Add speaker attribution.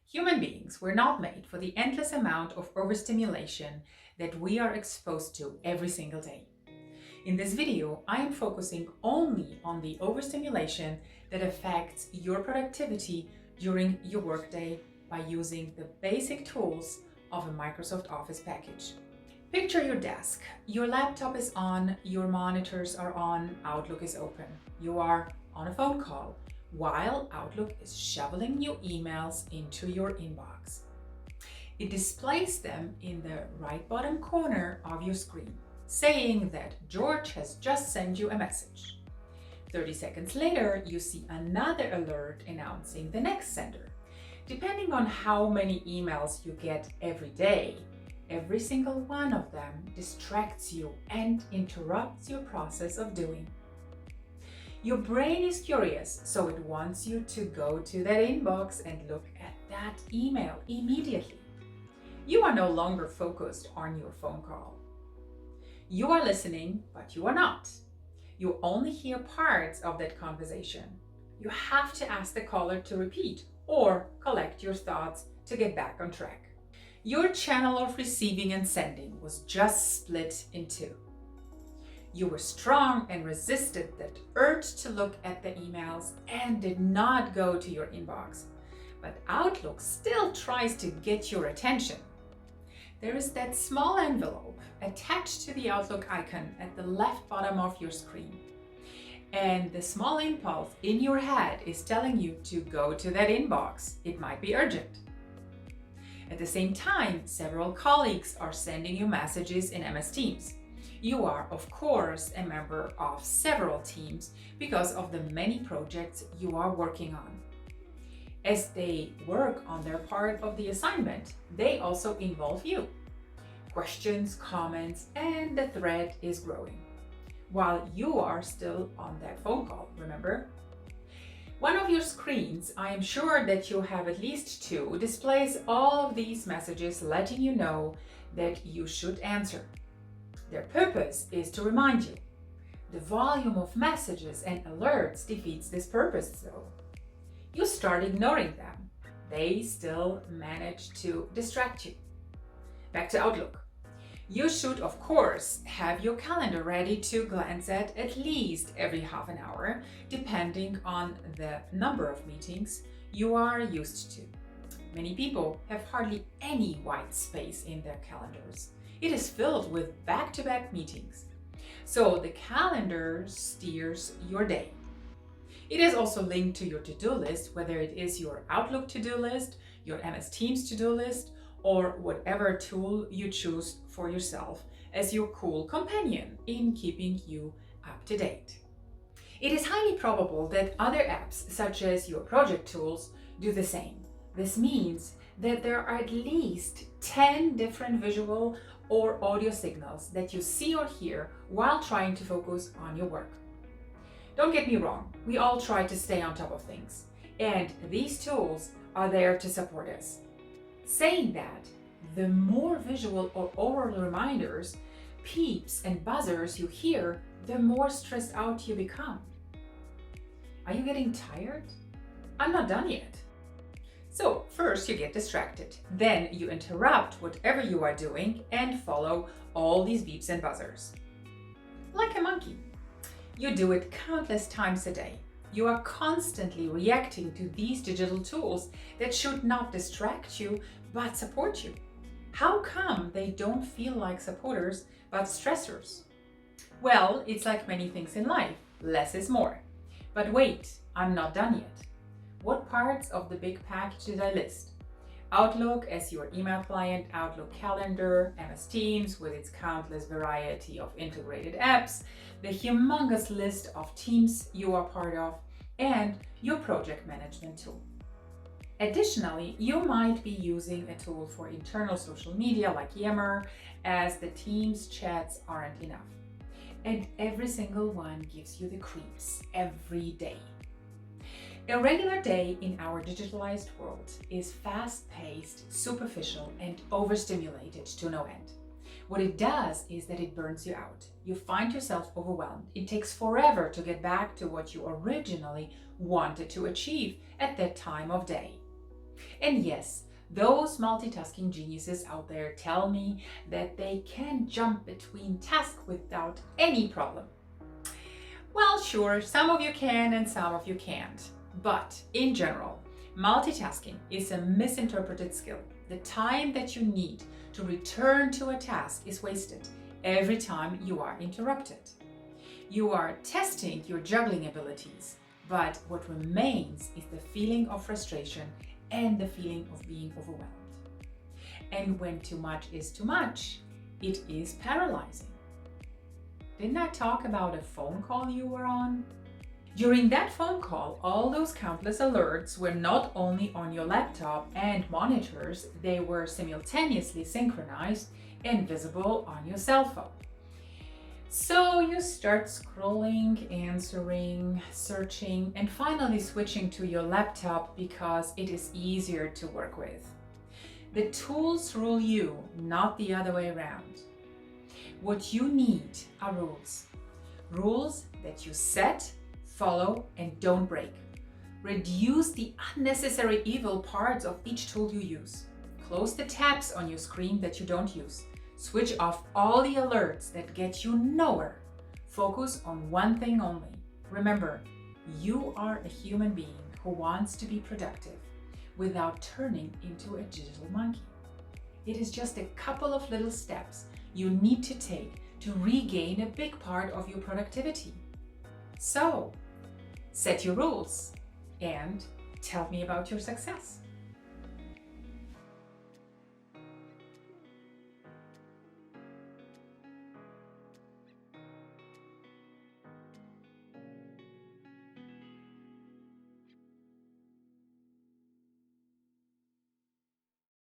Speaker 1: Human beings were not made for the endless amount of overstimulation that we are exposed to every single day. In this video, I am focusing only on the overstimulation that affects your productivity during your workday by using the basic tools of a Microsoft Office package. Picture your desk. Your laptop is on, your monitors are on, Outlook is open. You are on a phone call while Outlook is shoveling new emails into your inbox. It displays them in the right bottom corner of your screen, saying that George has just sent you a message. 30 seconds later, you see another alert announcing the next sender. Depending on how many emails you get every day, every single one of them distracts you and interrupts your process of doing. Your brain is curious, so it wants you to go to that inbox and look at that email immediately. You are no longer focused on your phone call. You are listening, but you are not. You only hear parts of that conversation. You have to ask the caller to repeat or collect your thoughts to get back on track. Your channel of receiving and sending was just split in two. You were strong and resisted that urge to look at the emails and did not go to your inbox. But Outlook still tries to get your attention. There is that small envelope attached to the Outlook icon at the left bottom of your screen. And the small impulse in your head is telling you to go to that inbox. It might be urgent. At the same time, several colleagues are sending you messages in MS Teams. You are, of course, a member of several teams because of the many projects you are working on. As they work on their part of the assignment, they also involve you. Questions, comments, and the thread is growing, while you are still on that phone call, remember? One of your screens, I am sure that you have at least two, displays all of these messages letting you know that you should answer. Their purpose is to remind you. The volume of messages and alerts defeats this purpose though. You start ignoring them. They still manage to distract you. Back to Outlook. You should, of course, have your calendar ready to glance at least every half an hour, depending on the number of meetings you are used to. Many people have hardly any white space in their calendars. It is filled with back-to-back meetings. So the calendar steers your day. It is also linked to your to-do list, whether it is your Outlook to-do list, your MS Teams to-do list, or whatever tool you choose for yourself as your cool companion in keeping you up to date. It is highly probable that other apps, such as your project tools, do the same. This means that there are at least 10 different visual or audio signals that you see or hear while trying to focus on your work. Don't get me wrong, we all try to stay on top of things, and these tools are there to support us. Saying that, the more visual or oral reminders, peeps and buzzers you hear, the more stressed out you become. Are you getting tired? I'm not done yet. So first you get distracted, then you interrupt whatever you are doing and follow all these beeps and buzzers. Like a monkey. You do it countless times a day. You are constantly reacting to these digital tools that should not distract you but support you. How come they don't feel like supporters but stressors? Well, it's like many things in life. Less is more. But wait, I'm not done yet. What parts of the big package did I list? Outlook as your email client, Outlook Calendar, MS Teams with its countless variety of integrated apps, the humongous list of teams you are part of, and your project management tool. Additionally, you might be using a tool for internal social media like Yammer, as the Teams chats aren't enough. And every single one gives you the creeps every day. A regular day in our digitalized world is fast-paced, superficial, and overstimulated to no end. What it does is that it burns you out. You find yourself overwhelmed. It takes forever to get back to what you originally wanted to achieve at that time of day. And yes, those multitasking geniuses out there tell me that they can jump between tasks without any problem. Well, sure, some of you can and some of you can't. But in general, multitasking is a misinterpreted skill. The time that you need to return to a task is wasted every time you are interrupted. You are testing your juggling abilities, but what remains is the feeling of frustration and the feeling of being overwhelmed. And when too much is too much, it is paralyzing. Didn't I talk about a phone call you were on? During that phone call, all those countless alerts were not only on your laptop and monitors, they were simultaneously synchronized and visible on your cell phone. So you start scrolling, answering, searching, and finally switching to your laptop because it is easier to work with. The tools rule you, not the other way around. What you need are rules. Rules that you set, follow, and don't break. Reduce the unnecessary evil parts of each tool you use. Close the tabs on your screen that you don't use. Switch off all the alerts that get you nowhere. Focus on one thing only. Remember, you are a human being who wants to be productive without turning into a digital monkey. It is just a couple of little steps you need to take to regain a big part of your productivity. So, set your rules and tell me about your success.